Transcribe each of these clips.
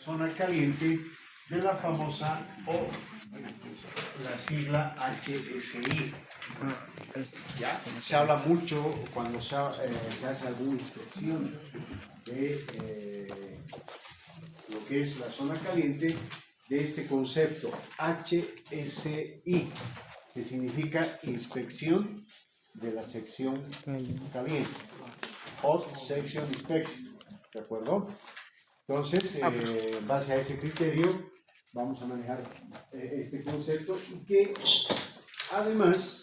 Zona caliente de la famosa o la sigla HSI. ¿Ya? Se habla mucho cuando se hace alguna inspección de lo que es la zona caliente de este concepto HSI, que significa inspección de la sección caliente, Hot Section Inspection, ¿de acuerdo? Entonces, en base a ese criterio, vamos a manejar este concepto y que además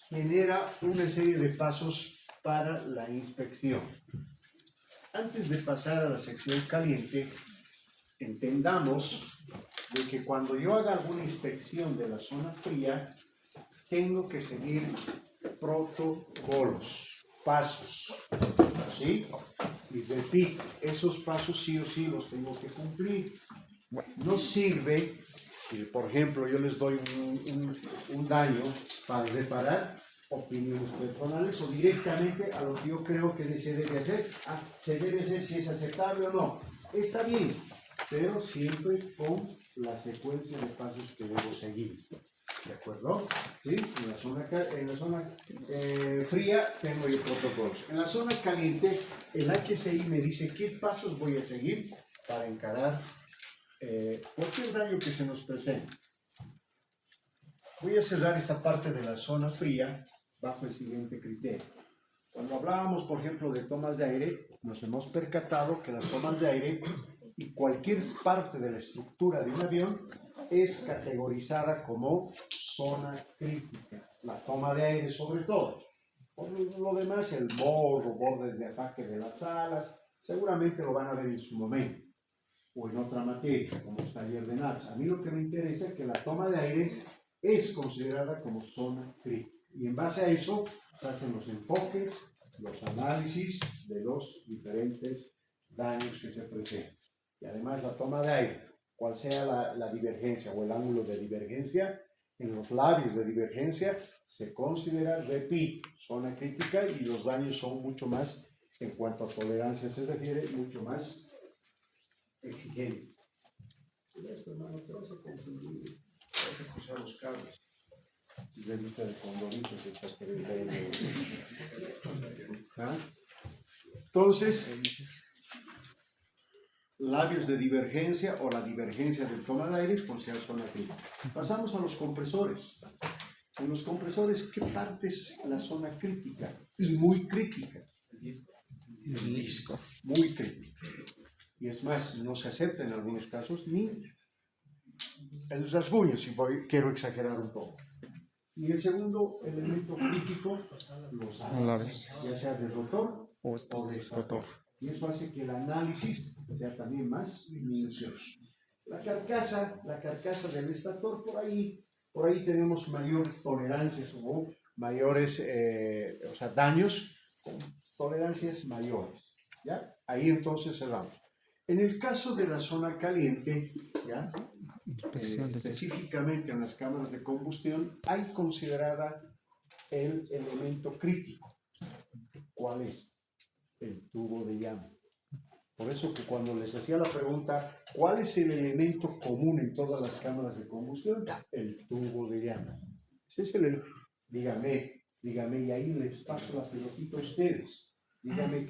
genera una serie de pasos para la inspección. Antes de pasar a la sección caliente, entendamos de que cuando yo haga alguna inspección de la zona fría, tengo que seguir protocolos, pasos, ¿sí? Y repito, esos pasos sí o sí los tengo que cumplir. No sirve, si por ejemplo yo les doy un daño para reparar opiniones personales o directamente a lo que yo creo que se debe hacer. Se debe hacer si es aceptable o no. Está bien, pero siempre con la secuencia de pasos que debo seguir. ¿De acuerdo? ¿Sí? En la zona fría tengo los protocolos. En la zona caliente, el HSI me dice qué pasos voy a seguir para encarar cualquier daño que se nos presente. Voy a cerrar esta parte de la zona fría bajo el siguiente criterio. Cuando hablábamos, por ejemplo, de tomas de aire, nos hemos percatado que las tomas de aire y cualquier parte de la estructura de un avión es categorizada como zona crítica. La toma de aire sobre todo. Por lo demás, el morro, bordes de ataque de las alas, seguramente lo van a ver en su momento o en otra materia, como es taller de naves. A mí lo que me interesa es que la toma de aire es considerada como zona crítica. Y en base a eso se hacen los enfoques, los análisis de los diferentes daños que se presentan. Y además la toma de aire, cual sea la divergencia o el ángulo de divergencia, en los labios de divergencia se considera, repito, zona crítica y los daños son mucho más, en cuanto a tolerancia se refiere, mucho más exigentes. Esto, hermano, te vas a confundir, vas a escuchar los cables. La lista de condoritos está queriendo. ¿Ah? Entonces, labios de divergencia o la divergencia del toma de aire con sea zona crítica. Pasamos a los compresores. En los compresores, ¿qué parte es la zona crítica? Y muy crítica. El disco. Muy crítica. Y es más, no se acepta en algunos casos ni el rasguño, si quiero exagerar un poco. Y el segundo elemento crítico, los alas, ya sea de rotor o de estator. Y eso hace que el análisis sea también más minucioso. La carcasa del estator, por ahí tenemos mayores tolerancias o mayores daños con tolerancias mayores. ¿Ya? Ahí entonces cerramos. En el caso de la zona caliente, ¿ya? Específicamente en las cámaras de combustión, hay considerada el elemento crítico. ¿Cuál es? El tubo de llama. Por eso que cuando les hacía la pregunta, ¿cuál es el elemento común en todas las cámaras de combustión? El tubo de llama. Ese es dígame, y ahí les paso la pelotita a ustedes. Dígame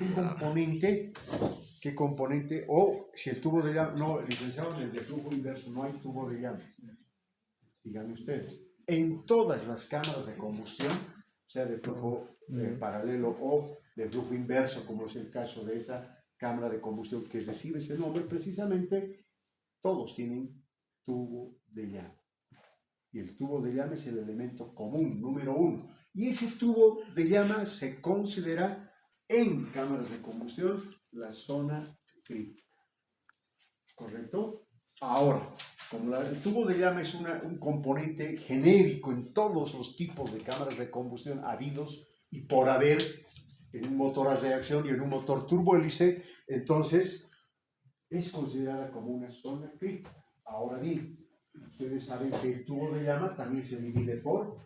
qué componente, o si el tubo de llama, no, licenciado, en el de flujo inverso no hay tubo de llama. Díganme ustedes, en todas las cámaras de combustión, sea de flujo paralelo o de flujo inverso, como es el caso de esa cámara de combustión que recibe ese nombre, precisamente todos tienen tubo de llama. Y el tubo de llama es el elemento común, número uno. Y ese tubo de llama se considera en cámaras de combustión la zona crítica. ¿Correcto? Ahora, como el tubo de llama es un componente genérico en todos los tipos de cámaras de combustión habidos y por haber en un motor a reacción y en un motor turbohélice, entonces es considerada como una zona crítica. Ahora bien, ustedes saben que el tubo de llama también se divide por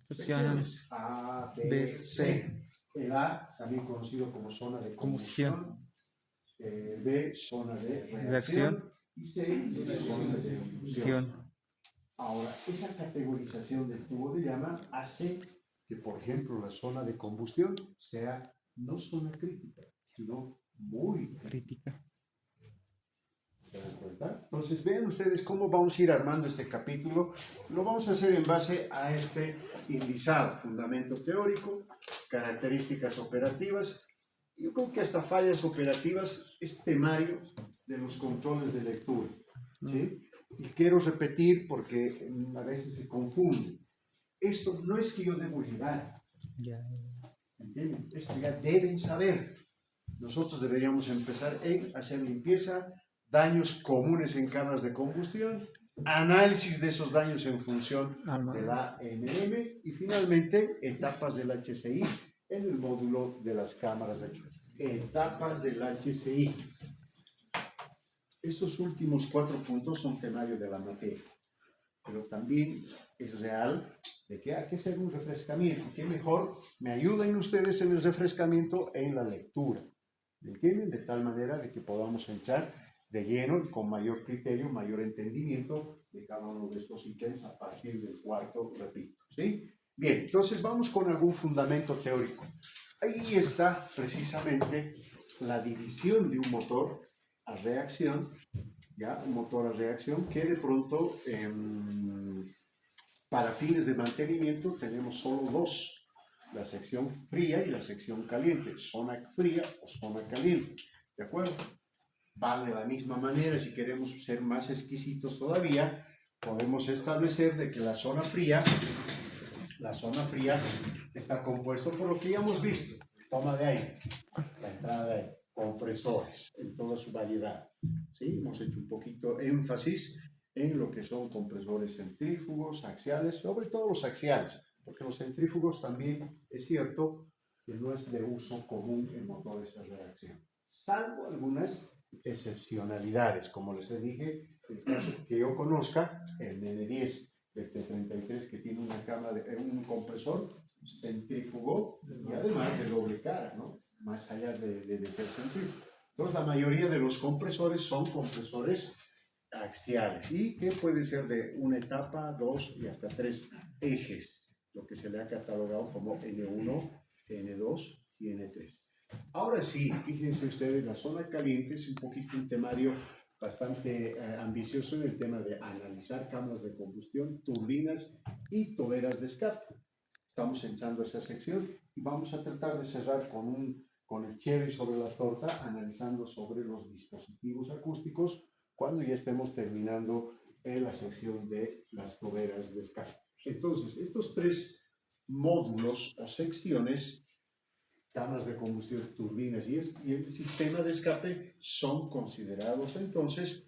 secciones A, B, C. El A, también conocido como zona de combustión. B, zona de reacción, Reacción. y C, zona de fusión. Ahora, esa categorización del tubo de llama hace que, por ejemplo, la zona de combustión sea no zona crítica, sino muy crítica. ¿Se dan cuenta? Entonces, vean ustedes cómo vamos a ir armando este capítulo. Lo vamos a hacer en base a este indizado: fundamento teórico, características operativas. Yo creo que hasta fallas operativas es temario de los controles de lectura, ¿sí? Y quiero repetir porque a veces se confunde. Esto no es que yo debo llegar, ¿entienden? Esto ya deben saber. Nosotros deberíamos empezar en hacer limpieza, daños comunes en cámaras de combustión, análisis de esos daños en función de la ANM y finalmente etapas del HCI en el módulo de las cámaras de etapas del HCI. Estos últimos 4 puntos son temario de la materia, pero también es real de que hay que hacer un refrescamiento. Que mejor me ayuden ustedes en el refrescamiento en la lectura, ¿me entienden? De tal manera de que podamos entrar de lleno y con mayor criterio, mayor entendimiento de cada uno de estos ítems a partir del 4, repito, ¿sí? Bien, entonces vamos con algún fundamento teórico. Ahí está precisamente la división de un motor a reacción, ya, un motor a reacción que de pronto para fines de mantenimiento tenemos solo dos: la sección fría y la sección caliente, zona fría o zona caliente, ¿de acuerdo? Va de la misma manera. Si queremos ser más exquisitos todavía, podemos establecer de que la zona fría está compuesta por lo que ya hemos visto: toma de aire, la entrada de aire, compresores en toda su variedad, ¿sí? Hemos hecho un poquito énfasis en lo que son compresores centrífugos, axiales, sobre todo los axiales, porque los centrífugos también es cierto que no es de uso común en motores de reacción, salvo algunas excepcionalidades, como les dije, el caso que yo conozca, el N10, el T33, que tiene una cámara un compresor centrífugo y además de doble cara, ¿no? Más allá de ser centrífugo. Entonces, la mayoría de los compresores son compresores axiales y que pueden ser de una etapa, 2 y hasta 3 ejes, lo que se le ha catalogado como N1, N2 y N3. Ahora sí, fíjense ustedes, la zona caliente es un poquito un temario bastante ambicioso en el tema de analizar cámaras de combustión, turbinas y toberas de escape. Estamos entrando a esa sección y vamos a tratar de cerrar con el cherry sobre la torta, analizando sobre los dispositivos acústicos cuando ya estemos terminando en la sección de las toberas de escape. Entonces, estos 3 módulos o secciones, cámaras de combustión, turbinas y el sistema de escape, son considerados entonces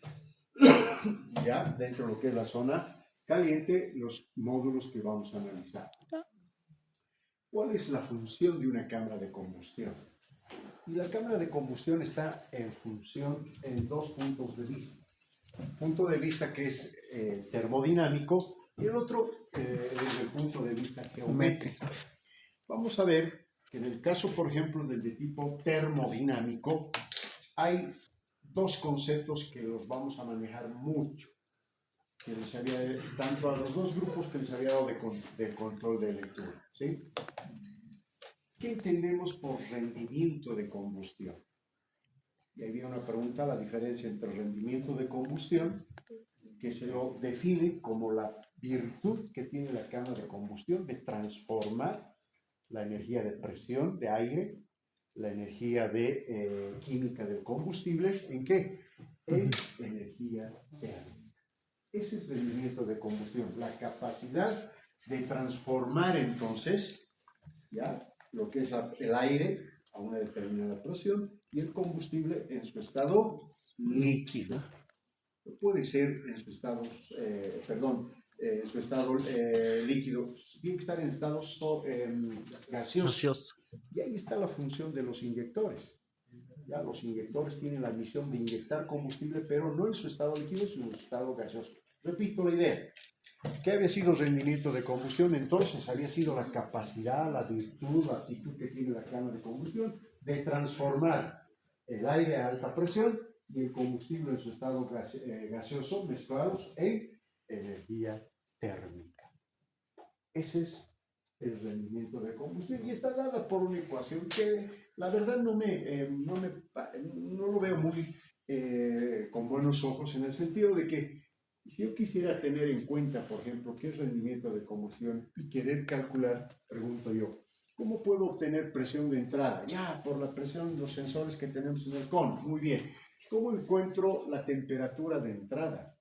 ya dentro de lo que es la zona caliente, los módulos que vamos a analizar. ¿Cuál es la función de una cámara de combustión? Y la cámara de combustión está en función en 2 puntos de vista. Un punto de vista que es termodinámico y el otro desde el punto de vista geométrico. Vamos a ver que en el caso, por ejemplo, del de tipo termodinámico, hay 2 conceptos que los vamos a manejar mucho, que les había, tanto a los 2 grupos que les había dado de control de lectura, ¿sí? ¿Qué entendemos por rendimiento de combustión? Y había una pregunta: la diferencia entre rendimiento de combustión, que se lo define como la virtud que tiene la cámara de combustión de transformar la energía de presión de aire, la energía de química del combustible, ¿en qué? En energía térmica. Ese es el rendimiento de combustión, la capacidad de transformar entonces, ¿ya?, lo que es el aire a una determinada presión y el combustible en su estado líquido. Puede ser en su estado, líquido, tiene que estar en estado gaseoso. Y ahí está la función de los inyectores. Ya, los inyectores tienen la misión de inyectar combustible, pero no en su estado líquido, sino en su estado gaseoso. Repito la idea. ¿Qué había sido rendimiento de combustión? Entonces había sido la capacidad, la virtud, la actitud que tiene la cámara de combustión de transformar el aire a alta presión y el combustible en su estado gaseoso mezclados en energía térmica. Ese es el rendimiento de combustión y está dada por una ecuación que la verdad no lo veo muy con buenos ojos, en el sentido de que si yo quisiera tener en cuenta, por ejemplo, qué es rendimiento de combustión y querer calcular, pregunto yo, ¿cómo puedo obtener presión de entrada? Ya, por la presión de los sensores que tenemos en el CON. Muy bien. ¿Cómo encuentro la temperatura de entrada?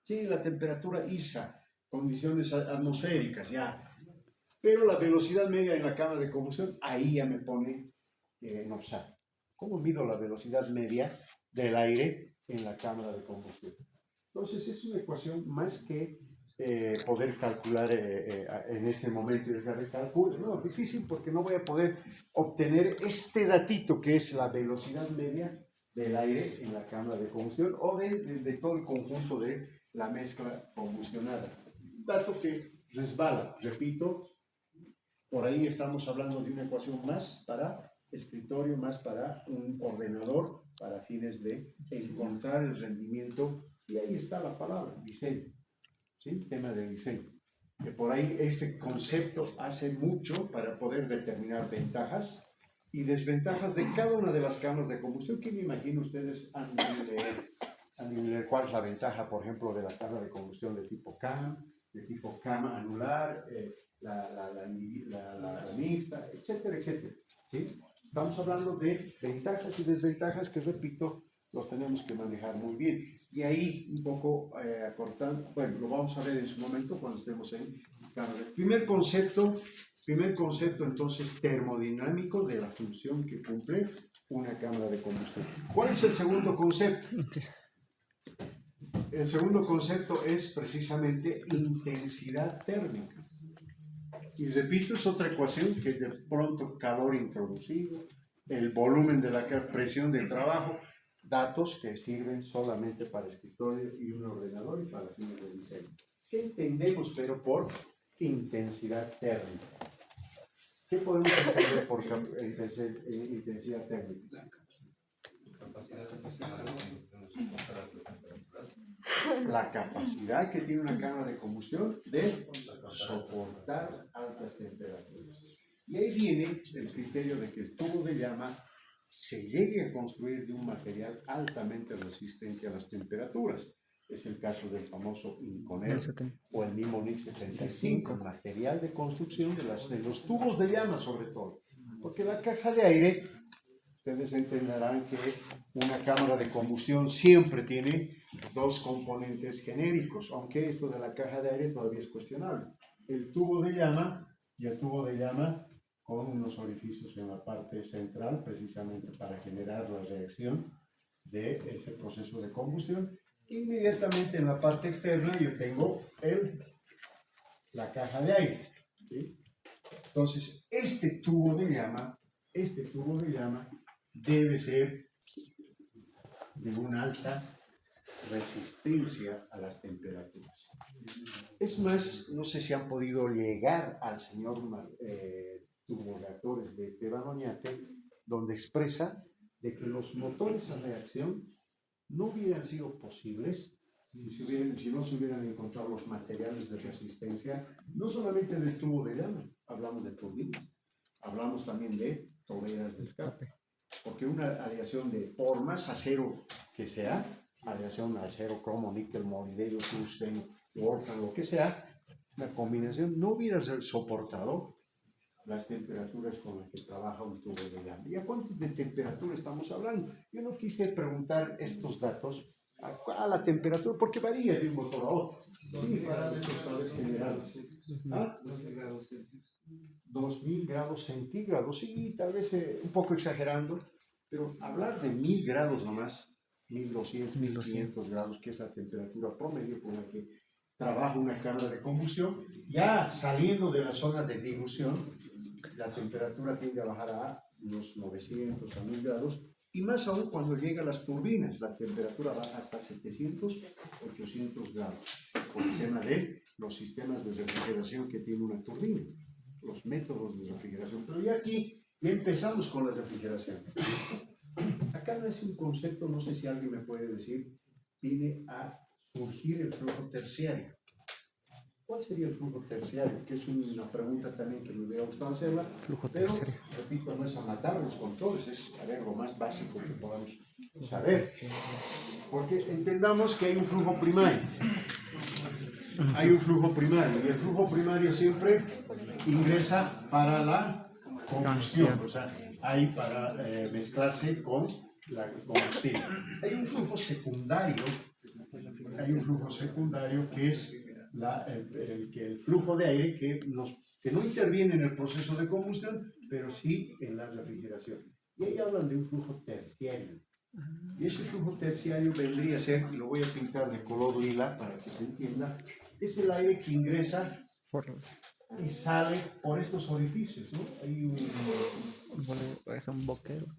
Sí, la temperatura ISA, condiciones atmosféricas, ya. Pero la velocidad media en la cámara de combustión, ahí ya me pone en offside. ¿Cómo mido la velocidad media del aire en la cámara de combustión? Entonces es una ecuación más que poder calcular en este momento y de cálculo. No, difícil porque no voy a poder obtener este datito que es la velocidad media del aire en la cámara de combustión o de todo el conjunto de la mezcla combustionada. Un dato que resbala, repito, por ahí estamos hablando de una ecuación más para escritorio, más para un ordenador, para fines de encontrar el rendimiento. Y ahí está la palabra, diseño, ¿sí? Tema de diseño. Que por ahí este concepto hace mucho para poder determinar ventajas y desventajas de cada una de las cámaras de combustión. ¿Qué me imagino ustedes han de leer cuál es la ventaja, por ejemplo, de la cámara de combustión de tipo CAM, de tipo CAM anular, la mixta, etcétera, etcétera? ¿Sí? Estamos hablando de ventajas y desventajas que, repito, los tenemos que manejar muy bien. Y ahí, un poco acortando, bueno, lo vamos a ver en su momento cuando estemos en cámara. Primer concepto entonces termodinámico de la función que cumple una cámara de combustión. ¿Cuál es el segundo concepto? El segundo concepto es precisamente intensidad térmica. Y repito, es otra ecuación que de pronto calor introducido, el volumen de la presión de trabajo, datos que sirven solamente para escritorio y un ordenador y para fines de diseño. ¿Qué entendemos, pero, por intensidad térmica? ¿Qué podemos entender por intensidad térmica? La capacidad que tiene una cámara de combustión de soportar altas temperaturas. Y ahí viene el criterio de que el tubo de llama se llegue a construir de un material altamente resistente a las temperaturas. Es el caso del famoso Inconel o el mismo NIC 75, material de construcción de los tubos de llama sobre todo. Porque la caja de aire, ustedes entenderán que una cámara de combustión siempre tiene dos componentes genéricos, aunque esto de la caja de aire todavía es cuestionable. El tubo de llama y el tubo de llama con unos orificios en la parte central, precisamente para generar la reacción de ese proceso de combustión. Inmediatamente en la parte externa yo tengo la caja de aire, ¿sí? Entonces, este tubo de llama debe ser de una alta resistencia a las temperaturas. Es más, no sé si han podido llegar al señor turboreactores de Esteban Oñate, donde expresa de que los motores a reacción no hubieran sido posibles si no se hubieran encontrado los materiales de resistencia, no solamente del tubo de llama, hablamos de turbinas, hablamos también de toberas de escape, porque una aleación de, por más acero que sea, aleación acero, cromo, níquel, molibdeno, tungsteno, wolfram, lo que sea, la combinación no hubiera soportado las temperaturas con las que trabaja un tubo de llama. ¿Y a cuántas de temperatura estamos hablando? Yo no quise preguntar estos datos a la temperatura, porque varía de un motor a otro. Sí, parámetros tal vez generales. 2000 grados Celsius. 2000 grados centígrados, sí, tal vez un poco exagerando, pero hablar de 1000 grados nomás, 1200, 1500 grados, que es la temperatura promedio con la que trabaja una cámara de combustión, ya saliendo de la zona de dilución, la temperatura tiende a bajar a unos 900 a 1000 grados, y más aún cuando llega a las turbinas, la temperatura baja hasta 700, 800 grados, por el tema de los sistemas de refrigeración que tiene una turbina, los métodos de refrigeración. Pero ya aquí ya empezamos con la refrigeración. Acá no es un concepto, no sé si alguien me puede decir, viene a surgir el flujo terciario. ¿Cuál sería el flujo terciario? Que es una pregunta también que me hubiera gustado hacerla. Flujo Pero, terciario. repito, no es a matar los controles, es saber lo más básico que podamos saber. Porque entendamos que hay un flujo primario. Hay un flujo primario y el flujo primario siempre ingresa para la combustión, o sea, hay para mezclarse con la combustible. Hay un flujo secundario que es el flujo de aire que no interviene en el proceso de combustión, pero sí en la refrigeración. Y ahí hablan de un flujo terciario. Y ese flujo terciario vendría a ser, y lo voy a pintar de color lila para que se entienda, es el aire que ingresa y sale por estos orificios, ¿no? Hay Son boqueros.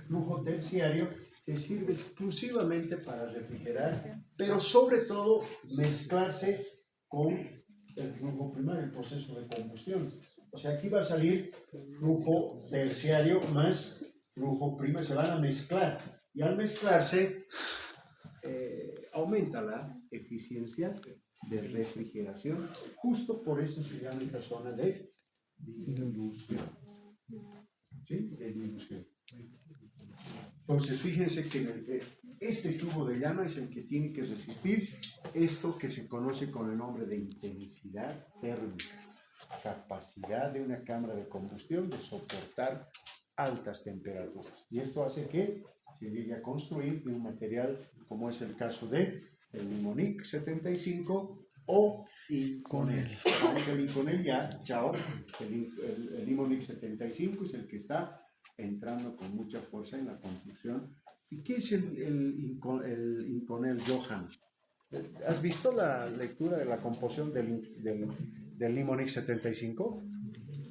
flujo terciario que sirve exclusivamente para refrigerar, pero sobre todo mezclarse con el flujo primario, el proceso de combustión. O sea, aquí va a salir flujo terciario más flujo primario, se van a mezclar. Y al mezclarse, aumenta la eficiencia de refrigeración. Justo por eso se llama esta zona de dilución. ¿Sí? De dilución. Entonces, fíjense que este tubo de llama es el que tiene que resistir esto que se conoce con el nombre de intensidad térmica, capacidad de una cámara de combustión de soportar altas temperaturas. Y esto hace que se llegue a construir de un material como es el caso de el Limonic 75 o Inconel. Aunque el Inconel ya, chao, el Limonic 75 es el que está entrando con mucha fuerza en la construcción. ¿Y qué es el Inconel, Johan? ¿Has visto la lectura de la composición del Limonic 75?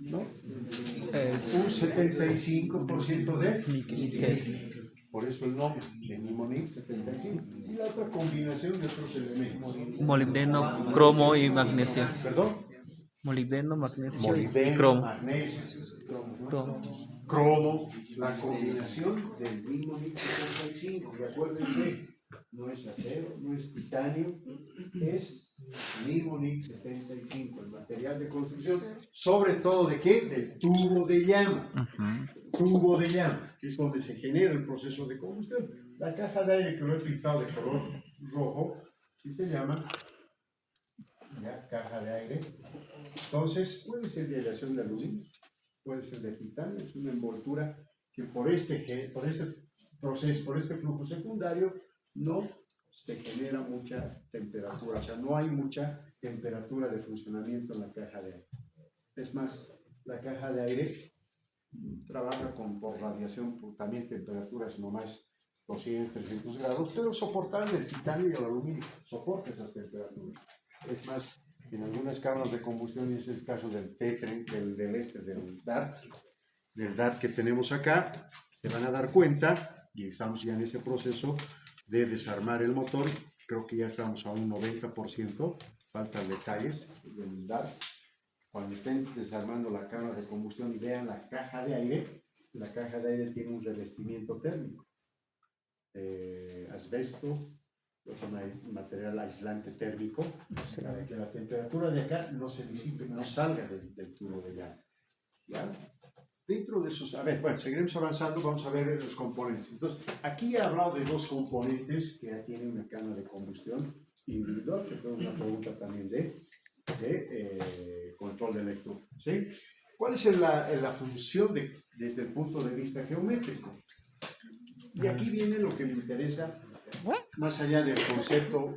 ¿No? Un 75% de níquel. Por eso el nombre de Limonic 75. Y la otra combinación de otros elementos. Molibdeno, cromo y magnesio. ¿Perdón? Molibdeno, magnesio y Molibdeno, cromo. magnesio, Cromo. cromo, la combinación del Limonic 75. Y acuérdense, no es acero, no es titanio, es Limonic 75, el material de construcción, sobre todo ¿de qué? Del tubo de llama. Tubo de llama, que es donde se genera el proceso de combustión. La caja de aire que lo he pintado de color rojo, sí se llama ya, caja de aire. Entonces, puede ser de aleación de aluminio, puede ser de titanio, es una envoltura que por este proceso, por este flujo secundario, no se genera mucha temperatura, o sea, no hay mucha temperatura de funcionamiento en la caja de aire. Es más, la caja de aire trabaja por radiación, por también temperaturas no más 200, 300 grados, pero soportable el titanio y el aluminio, soporta esas temperaturas. Es más, en algunas cámaras de combustión, y es el caso del Tetren, del DART que tenemos acá, se van a dar cuenta, y estamos ya en ese proceso de desarmar el motor, creo que ya estamos a un 90%, faltan detalles del DART. Cuando estén desarmando la cámara de combustión y vean la caja de aire tiene un revestimiento térmico, asbesto, es un material aislante térmico, para que la temperatura de acá no se disipe, no salga del tubo de llama. ¿Ya? Dentro de esos, a ver, bueno, seguiremos avanzando, vamos a ver los componentes. Entonces, aquí he hablado de dos componentes que ya tienen una cámara de combustión individual, que fue una pregunta también de control de lectura. ¿Sí? ¿Cuál es la función desde el punto de vista geométrico? Y aquí viene lo que me interesa, más allá del concepto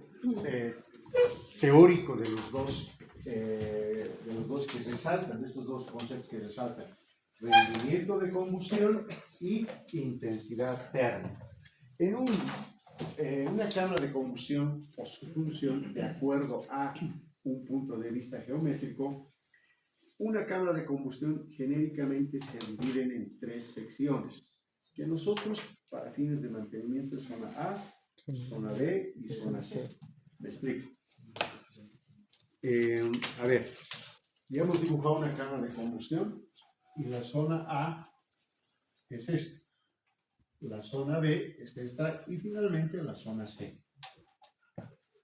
teórico de los dos que resaltan, de estos dos conceptos que resaltan, rendimiento de combustión y intensidad térmica. En una cámara de combustión o su función, de acuerdo a un punto de vista geométrico, una cámara de combustión genéricamente se dividen en tres secciones, que nosotros, para fines de mantenimiento, zona A, zona B y zona C. ¿Me explico? A ver, ya hemos dibujado una cámara de combustión y la zona A es esta. la zona B es esta y finalmente la zona C.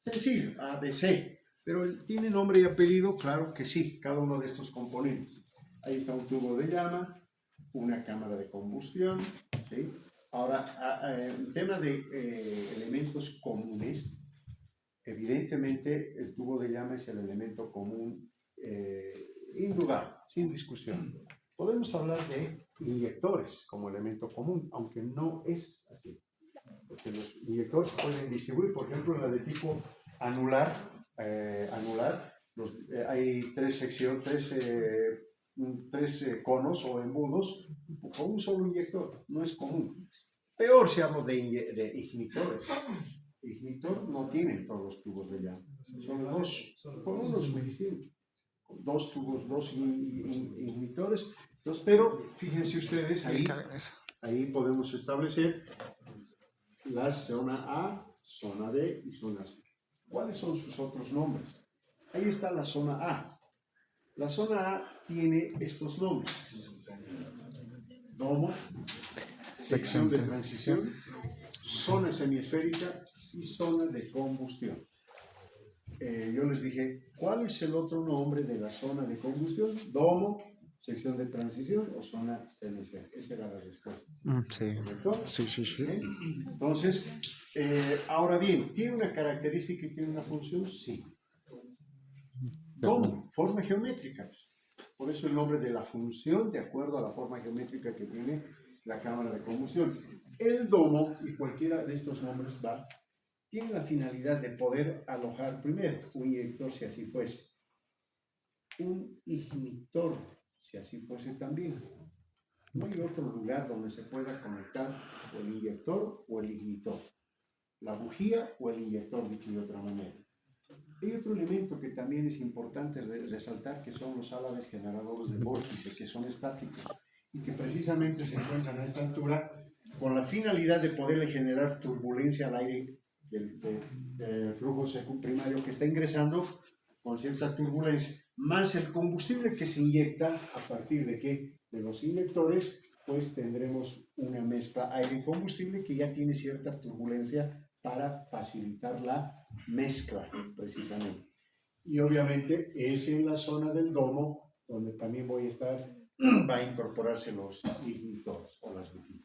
Sencillo, A, B, C. Pero ¿tiene nombre y apellido? Claro que sí, cada uno de estos componentes. Ahí está un tubo de llama, una cámara de combustión, ¿sí? Ahora, el tema de elementos comunes, evidentemente el tubo de llama es el elemento común indudable, sin discusión. Podemos hablar de inyectores como elemento común, aunque no es así. Porque los inyectores pueden distribuir, por ejemplo, en la de tipo anular, hay tres conos o embudos con un solo inyector, no es común. Peor si hablo de ignitores. Ignitor no tienen todos los tubos de llama, son dos, con uno es suficiente. Dos tubos, dos ignitores. Entonces, pero fíjense ustedes, ahí podemos establecer la zona A, zona B y zona C. ¿Cuáles son sus otros nombres? Ahí está la zona A. La zona A tiene estos nombres: domo, sección de transición, zona semiesférica y zona de combustión. Yo les dije, ¿cuál es el otro nombre de la zona de combustión? Domo, sección de transición o zona semiesférica. Esa era la respuesta. Sí. ¿Correcto? Sí. ¿Sí? Entonces, ahora bien, ¿tiene una característica y tiene una función? Sí. Domo, forma geométrica. Por eso el nombre de la función, de acuerdo a la forma geométrica que tiene la cámara de combustión. El domo, y cualquiera de estos nombres tiene la finalidad de poder alojar primero un inyector, si así fuese, un ignitor, si así fuese también. No hay otro lugar donde se pueda conectar el inyector o el ignitor, la bujía o el inyector, dicho de otra manera. Hay otro elemento que también es importante resaltar, que son los álabes generadores de vórtices, que son estáticos y que precisamente se encuentran a esta altura con la finalidad de poderle generar turbulencia al aire del flujo primario que está ingresando con cierta turbulencia, más el combustible que se inyecta a partir de de los inyectores, pues tendremos una mezcla aire-combustible que ya tiene cierta turbulencia para facilitar la mezcla, precisamente. Y obviamente es en la zona del domo donde también va a incorporarse los ignitores o las bujías.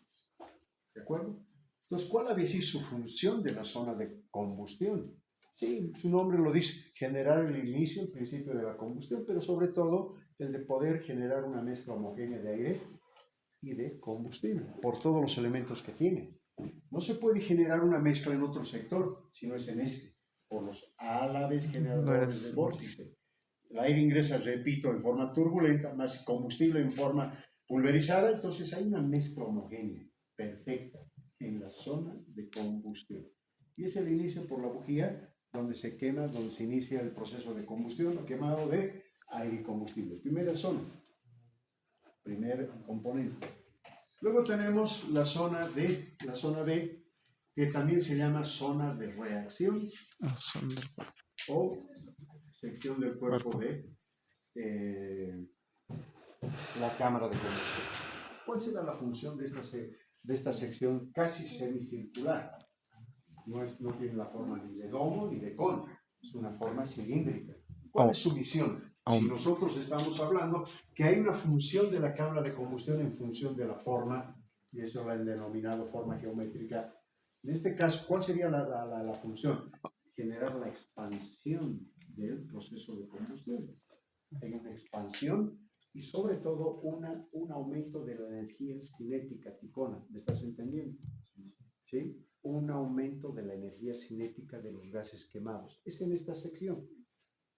¿De acuerdo? Entonces, ¿cuál había sido su función de la zona de combustión? Sí, su nombre lo dice, generar el inicio, el principio de la combustión, pero sobre todo el de poder generar una mezcla homogénea de aire y de combustible, por todos los elementos que tiene. No se puede generar una mezcla en otro sector, si no es en este, por los álabes generadores de vórtice. El aire ingresa, repito, en forma turbulenta, más combustible en forma pulverizada, entonces hay una mezcla homogénea, perfecta, en la zona de combustión. Y es el inicio por la bujía, donde se quema, donde se inicia el proceso de combustión, o quemado de aire y combustible. Primera zona, primer componente. Luego tenemos la zona B, que también se llama zona de reacción o sección del cuerpo de la cámara de combustión. ¿Cuál será la función de esta sección casi semicircular? No tiene la forma ni de domo ni de cono, es una forma cilíndrica. ¿Cuál es su misión? Si nosotros estamos hablando que hay una función de la cámara de combustión en función de la forma, y eso la han denominado forma geométrica. En este caso, ¿cuál sería la función? Generar la expansión del proceso de combustión. Hay una expansión y sobre todo un aumento de la energía cinética ticona. ¿Me estás entendiendo? ¿Sí? Un aumento de la energía cinética de los gases quemados. Es en esta sección.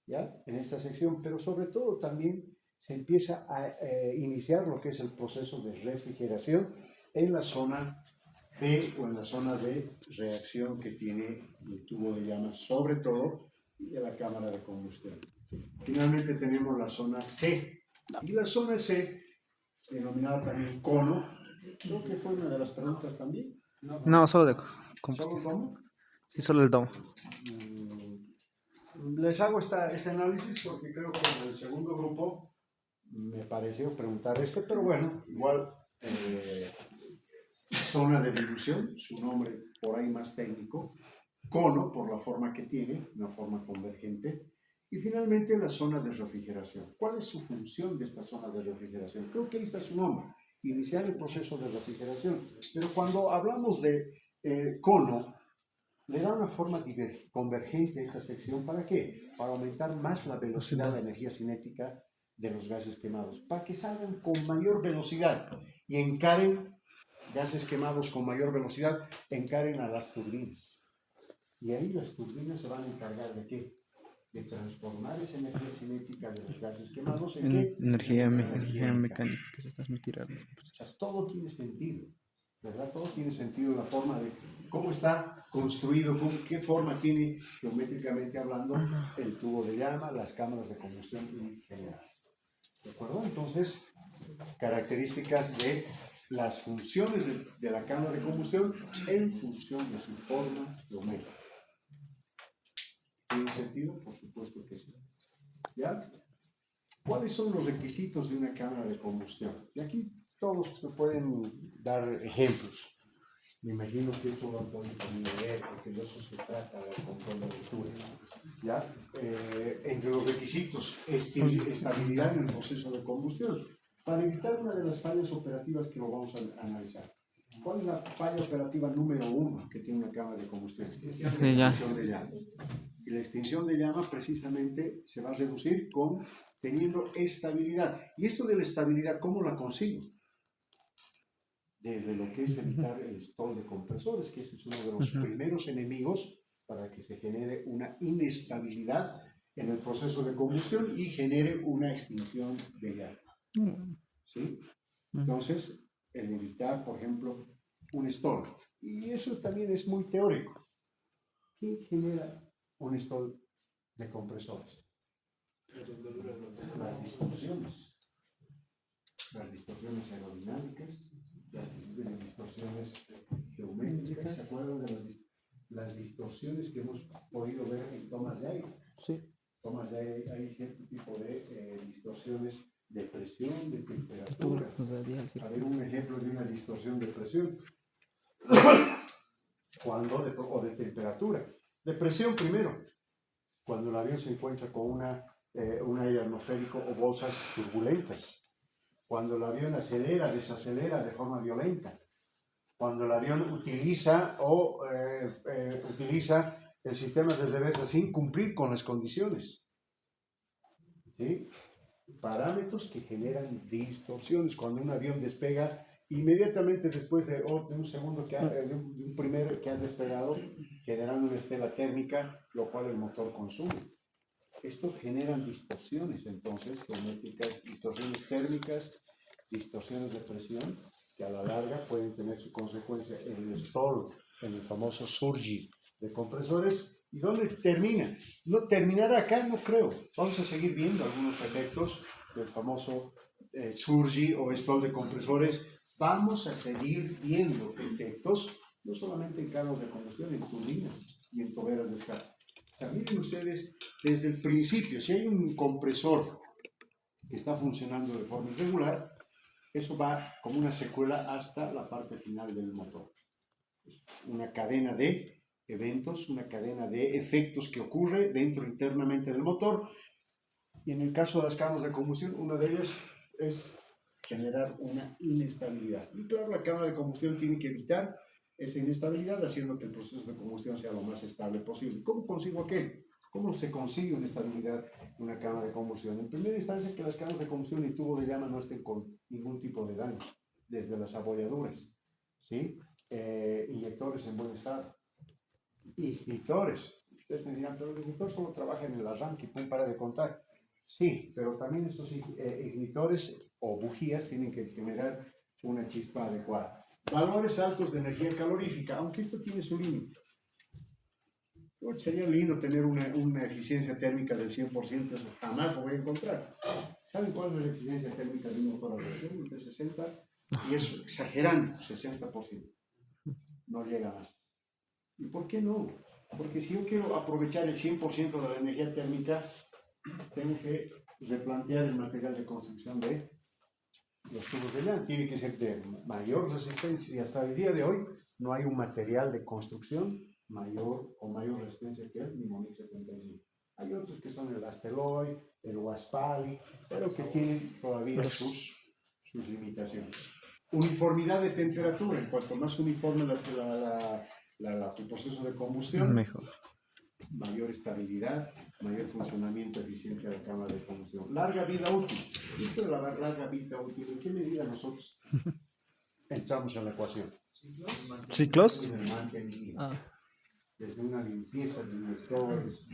¿Ya? En esta sección, pero sobre todo también se empieza a iniciar lo que es el proceso de refrigeración en la zona B o en la zona de reacción que tiene el tubo de llama, sobre todo de la cámara de combustión. Finalmente tenemos la zona C, y la zona C, denominada también cono, creo que fue una de las preguntas también. No, solo de ¿Solo combustión. el domo? Sí, solo el domo. Les hago este análisis porque creo que en el segundo grupo me pareció preguntar pero bueno, igual zona de dilución, su nombre por ahí más técnico, cono por la forma que tiene, una forma convergente, y finalmente la zona de refrigeración. ¿Cuál es su función de esta zona de refrigeración? Creo que ahí está su nombre, iniciar el proceso de refrigeración. Pero cuando hablamos de cono, le da una forma convergente a esta sección. ¿Para qué? Para aumentar más la velocidad de la energía cinética de los gases quemados, para que salgan con mayor velocidad y encaren gases quemados con mayor velocidad, encaren a las turbinas. Y ahí las turbinas se van a encargar de qué? De transformar esa energía cinética de los gases quemados en ¿qué? Energía mecánica que se transmitirá. O sea, todo tiene sentido, ¿verdad? Todo tiene sentido en la forma de cómo está construido, qué forma tiene, geométricamente hablando, el tubo de llama, las cámaras de combustión en general. ¿De acuerdo? Entonces, características de las funciones de la cámara de combustión en función de su forma geométrica. ¿Tiene sentido? Por supuesto que sí. ¿Ya? ¿Cuáles son los requisitos de una cámara de combustión? Y aquí todos pueden dar ejemplos. Me imagino que esto lo han podido leer, porque de eso se trata el control de lectura. ¿Ya? Entre los requisitos, estabilidad en el proceso de combustión. Para evitar una de las fallas operativas que lo vamos a analizar. ¿Cuál es la falla operativa número 1 que tiene una cámara de combustión? Extinción de llama. Y la extinción de llama precisamente se va a reducir teniendo estabilidad. Y esto de la estabilidad, ¿cómo la consigo? Desde lo que es evitar el stall de compresores, que este es uno de los primeros enemigos para que se genere una inestabilidad en el proceso de combustión y genere una extinción de llama. ¿Sí? Entonces, el evitar, por ejemplo, un stall. Y eso también es muy teórico. ¿Quién genera un stall de compresores? Las distorsiones. Las distorsiones aerodinámicas, las distorsiones geométricas. ¿Se acuerdan de las distorsiones que hemos podido ver en tomas de aire? Sí. Tomas de aire, hay cierto tipo de distorsiones de presión, de temperatura. A ver un ejemplo de una distorsión de presión. O de temperatura. De presión primero. Cuando el avión se encuentra con un aire atmosférico o bolsas turbulentas. Cuando el avión acelera, desacelera de forma violenta. Cuando el avión utiliza el sistema de reversa sin cumplir con las condiciones. ¿Sí? Parámetros que generan distorsiones. Cuando un avión despega, inmediatamente después de un segundo de un primer que ha despegado, generando una estela térmica, lo cual el motor consume. Estos generan distorsiones, entonces, geométricas, distorsiones térmicas, distorsiones de presión, que a la larga pueden tener su consecuencia en el stall, en el famoso surge de compresores. ¿Y dónde termina? No terminará acá, no creo. Vamos a seguir viendo algunos efectos del famoso surge o stall de compresores. Vamos a seguir viendo efectos, no solamente en carros de combustión, en turbinas y en toberas de escape. Miren ustedes, desde el principio, si hay un compresor que está funcionando de forma irregular, eso va como una secuela hasta la parte final del motor. Es una cadena de eventos, una cadena de efectos que ocurre internamente del motor. Y en el caso de las cámaras de combustión, una de ellas es generar una inestabilidad. Y claro, la cámara de combustión tiene que evitar esa inestabilidad, haciendo que el proceso de combustión sea lo más estable posible. ¿Cómo consigo aquello? ¿Cómo se consigue una estabilidad en una cámara de combustión? En primera instancia, que las cámaras de combustión y tubo de llama no estén con ningún tipo de daño, desde las abolladuras, ¿sí? Inyectores en buen estado, ignitores. Ustedes me dirán, pero el ignitor solo trabaja en el arranque y pum, para de contar. Sí, pero también estos ignitores o bujías tienen que generar una chispa adecuada. Valores altos de energía calorífica, aunque esto tiene su límite. Sería lindo tener una eficiencia térmica del 100%, eso jamás lo voy a encontrar. ¿Saben cuál es la eficiencia térmica de un motor a reacción? Entre 60 y eso, exagerando, 60%. No llega más. ¿Y por qué no? Porque si yo quiero aprovechar el 100% de la energía térmica, tengo que replantear el material de construcción de los tubos de llama tienen que ser de mayor resistencia y hasta el día de hoy no hay un material de construcción mayor resistencia que el Limonix 75. Hay otros que son el Asteloy, el Waspali, pero que tienen todavía sus limitaciones. Uniformidad de temperatura. En cuanto más uniforme el proceso de combustión, Mejor. mayor estabilidad, mayor funcionamiento eficiente de la cámara de combustión. Larga vida útil. Esto de la larga vida útil, ¿en qué medida nosotros entramos en la ecuación? ¿Ciclos? En el mantenimiento. Desde una limpieza de inyectores,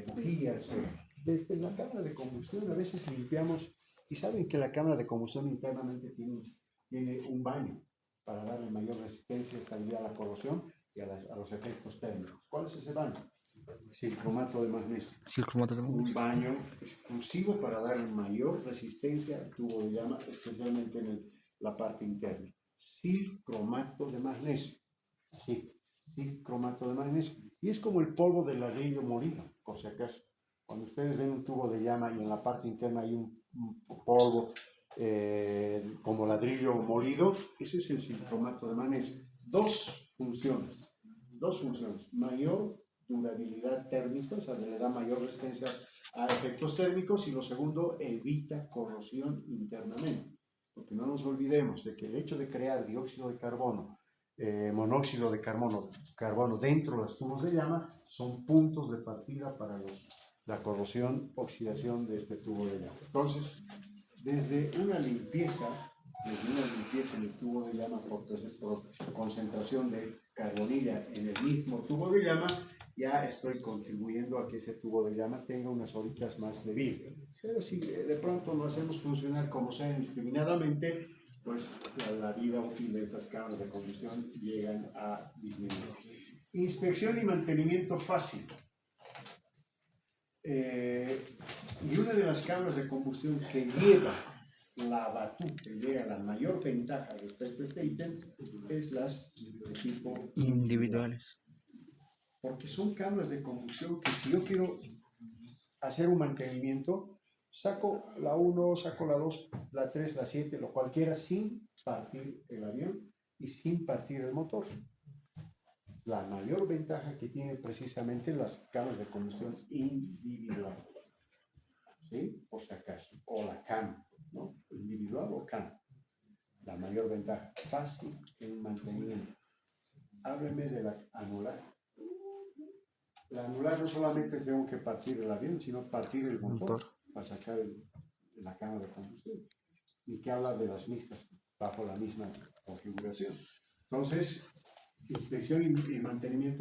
bujías, desde la cámara de combustión a veces limpiamos, y saben que la cámara de combustión internamente tiene un baño para darle mayor resistencia y estabilidad a la corrosión y a los efectos térmicos. ¿Cuál es ese baño? Silcromato de magnesio. Un baño exclusivo para darle mayor resistencia al tubo de llama, especialmente en la parte interna. Silcromato de magnesio. Sí, silcromato de magnesio. Y es como el polvo del ladrillo molido, por si acaso. Cuando ustedes ven un tubo de llama y en la parte interna hay un polvo como ladrillo molido, ese es el silcromato de magnesio. Dos funciones. Mayor durabilidad térmica, o sea, le da mayor resistencia a efectos térmicos, y lo segundo, evita corrosión internamente. Porque no nos olvidemos de que el hecho de crear dióxido de carbono, monóxido de carbono dentro de los tubos de llama son puntos de partida para la corrosión, oxidación de este tubo de llama. Entonces, desde una limpieza en el tubo de llama por concentración de carbonilla en el mismo tubo de llama, ya estoy contribuyendo a que ese tubo de llama tenga unas horitas más de vida. Pero si de pronto lo hacemos funcionar como sea indiscriminadamente, pues la vida útil de estas cámaras de combustión llegan a disminuir. Inspección y mantenimiento fácil. Y una de las cámaras de combustión que lleva que llega la mayor ventaja respecto a este ítem, es las de tipo Individuales. Porque son cámaras de combustión que si yo quiero hacer un mantenimiento, saco la 1, saco la 2, la 3, la 7, lo cualquiera, sin partir el avión y sin partir el motor. La mayor ventaja que tienen precisamente las cámaras de combustión individual. ¿Sí? Por si acaso. O la CAM, ¿no? Individual o CAM. La mayor ventaja. Fácil en mantenimiento. Hábleme de la anular. La anular no solamente tengo que partir el avión, sino partir el motor. Para sacar la cámara de combustión. Y que habla de las mixtas bajo la misma configuración. Entonces, inspección y mantenimiento